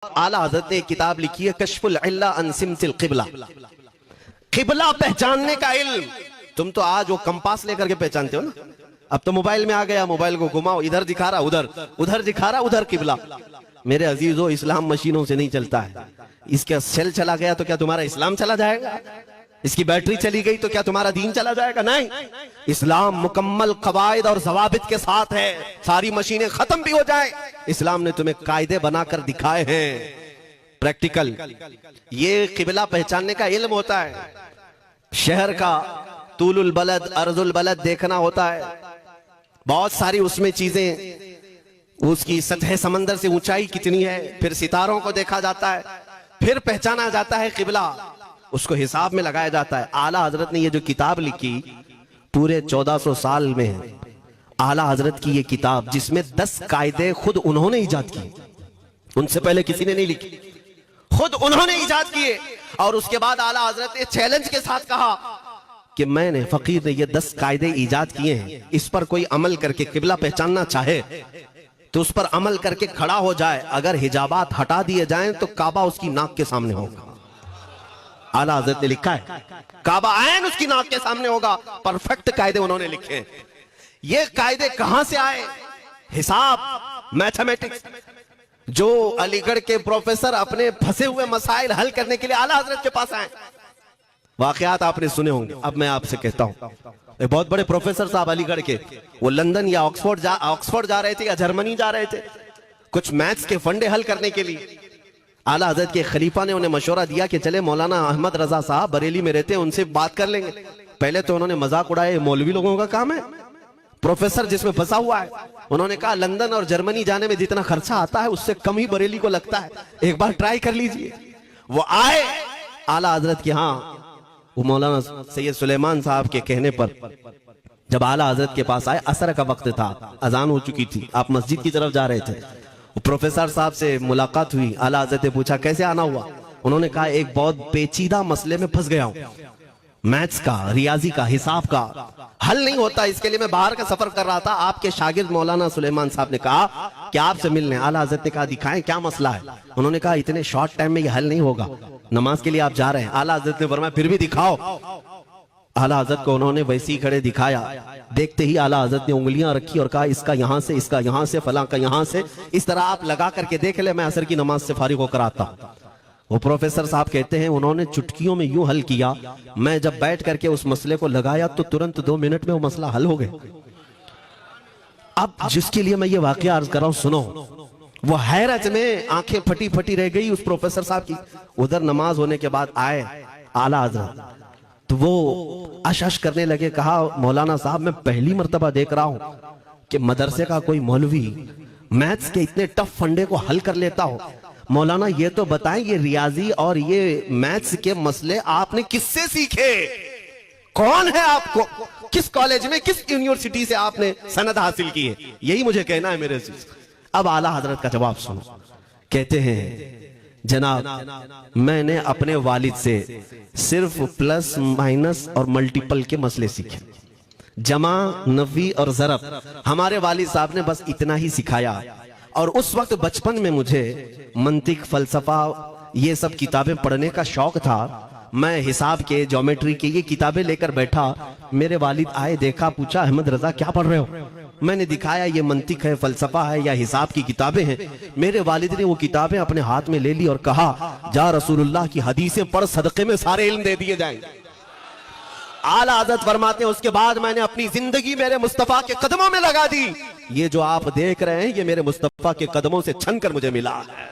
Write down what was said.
आला हज़रत ने एक किताब लिखी है कश्फुल इल्ला अन सिमतिल क़िबला, क़िबला पहचानने का इल्म। तुम तो आज वो कंपास लेकर के पहचानते हो ना, अब तो मोबाइल में आ गया, मोबाइल को घुमाओ, इधर दिखा रहा उधर, उधर दिखा रहा उधर क़िबला। मेरे अजीजों, इस्लाम मशीनों से नहीं चलता है। इसका सेल चला गया तो क्या तुम्हारा इस्लाम चला जाएगा? इसकी बैटरी चली गई तो क्या तुम्हारा दीन चला जाएगा? नहीं, इस्लाम मुकम्मल कवायद और जवाबित के साथ है। सारी मशीनें खत्म भी हो जाए, इस्लाम ने तुम्हें कायदे बनाकर दिखाए हैं, प्रैक्टिकल। ये क़िबला पहचानने का इल्म होता है। शहर का तूलुल बलद अर्जुल बलद देखना होता है, बहुत सारी उसमें चीजें, उसकी सतह समंदर से ऊंचाई कितनी है, फिर सितारों को देखा जाता है, फिर पहचाना जाता है क़िबला, उसको हिसाब में लगाया जाता है। आला हजरत ने ये जो किताब लिखी, पूरे 1400 साल में आला हजरत की ये किताब, जिसमें 10 कायदे खुद उन्होंने इजाद किए, उनसे पहले किसी ने नहीं लिखी, खुद उन्होंने इजाद किए। और उसके बाद आला हजरत ने चैलेंज के साथ कहा कि मैंने, फकीर ने ये 10 कायदे इजाद किए हैं, इस पर कोई अमल करके क़िबला पहचानना चाहे तो उस पर अमल करके खड़ा हो जाए। अगर हिजाबात हटा दिए जाएं तो काबा उसकी नाक के सामने होगा। आला हज़रत ने लिखा है काबा ऐन उसकी नाक के सामने होगा। परफेक्ट कायदे उन्होंने लिखे। ये कायदे कहां से आए? हिसाब, मैथमेटिक्स। जो अलीगढ़ के प्रोफेसर अपने फंसे हुए मसाइल हल करने के लिए आला हज़रत के पास आए, वाकयात आपने सुने होंगे। अब मैं आपसे कहता हूं, बहुत बड़े प्रोफेसर साहब अलीगढ़ के, वो लंदन या ऑक्सफोर्ड जा रहे थे या जर्मनी जा रहे थे कुछ मैथ्स के फंडे हल करने के लिए। आला हज़रत के खलीफा ने उन्हें मशवरा दिया कि चले मौलाना अहमद रजा साहब बरेली में रहते हैं, उनसे बात कर लेंगे। पहले तो उन्होंने मजाक उड़ाया, मौलवी लोगों का काम है, प्रोफेसर जिसमें फंसा हुआ है। उन्होंने कहा लंदन और जर्मनी जाने में जितना खर्चा आता है उससे कम ही बरेली को लगता है, एक बार ट्राई कर लीजिए। वो आए आला हज़रत के यहाँ, वो मौलाना सैयद सुलेमान साहब के कहने पर जब आला हज़रत के पास आए, असर का वक्त था, अजान हो चुकी थी, आप मस्जिद की तरफ जा रहे थे। प्रोफेसर साहब से मुलाकात हुई। आला हज़रत ने पूछा कैसे आना हुआ? उन्होंने कहा एक बहुत पेचीदा मसले में फंस गया हूं, मैथ्स का, रियाजी का, हिसाब का हल नहीं होता, इसके लिए मैं बाहर का सफर कर रहा था। आपके शागिर्द मौलाना सुलेमान साहब ने कहा कि आपसे मिलने। आला हज़रत ने कहा दिखाएं क्या मसला है? उन्होंने कहा इतने शॉर्ट टाइम में ये हल नहीं होगा, नमाज के लिए आप जा रहे हैं। आला हज़रत ने फरमाया फिर भी दिखाओ। आला हज़रत को उन्होंने वैसे ही खड़े दिखाया। देखते ही आला हज़रत ने उंगलियां रखी और कहा इसका यहां से, इसका यहां से, फलां का यहां से, इस तरह आप लगा करके देख ले, मैं असर की नमाज से फारिग होकर आता। वो प्रोफेसर साहब कहते हैं उन्होंने चुटकियों में यूं हल किया, मैं जब बैठ करके उस मसले को लगाया तो तुरंत 2 मिनट में वो मसला हल हो गया। अब जिसके लिए मैं ये वाकया अर्ज कर रहा हूं, सुनो। वो हैरत में आंखें फटी फटी रह गई उस प्रोफेसर साहब की। उधर नमाज होने के बाद आए आला हज़रत, तो वो अश करने लगे। कहा मौलाना साहब मैं पहली मर्तबा देख रहा हूं कि मदरसे का कोई मौलवी मैथ्स के इतने टफ फंडे को हल कर लेता हो। मौलाना ये तो बताएं, ये रियाजी और ये मैथ्स के मसले आपने किससे सीखे? कौन है आपको? किस कॉलेज में, किस यूनिवर्सिटी से आपने सनद हासिल की है? यही मुझे कहना है मेरे से। अब आला हज़रत का जवाब सुनो। कहते हैं जनाब मैंने अपने वालिद से सिर्फ प्लस माइनस और मल्टीपल के मसले सीखे, जमा, नफी और ज़रब हमारे वालिद साहब ने बस इतना ही सिखाया। और उस वक्त बचपन में मुझे मंतिक, फलसफा, ये सब किताबें पढ़ने का शौक था। मैं हिसाब के, ज्योमेट्री के ये किताबें लेकर बैठा। मेरे वालिद आए, देखा, पूछा अहमद रजा क्या पढ़ रहे हो? मैंने दिखाया ये मंतिक है, फलसफा है या हिसाब की किताबें हैं। मेरे वालिद ने वो किताबें अपने हाथ में ले ली और कहा जा रसूलुल्लाह की हदीसें पढ़, सदक़े में सारे इल्म दे दिए जाएंगे। आला हज़रत फरमाते हैं उसके बाद मैंने अपनी जिंदगी मेरे मुस्तफा के कदमों में लगा दी। ये जो आप देख रहे हैं ये मेरे मुस्तफा के कदमों से छन कर मुझे मिला है।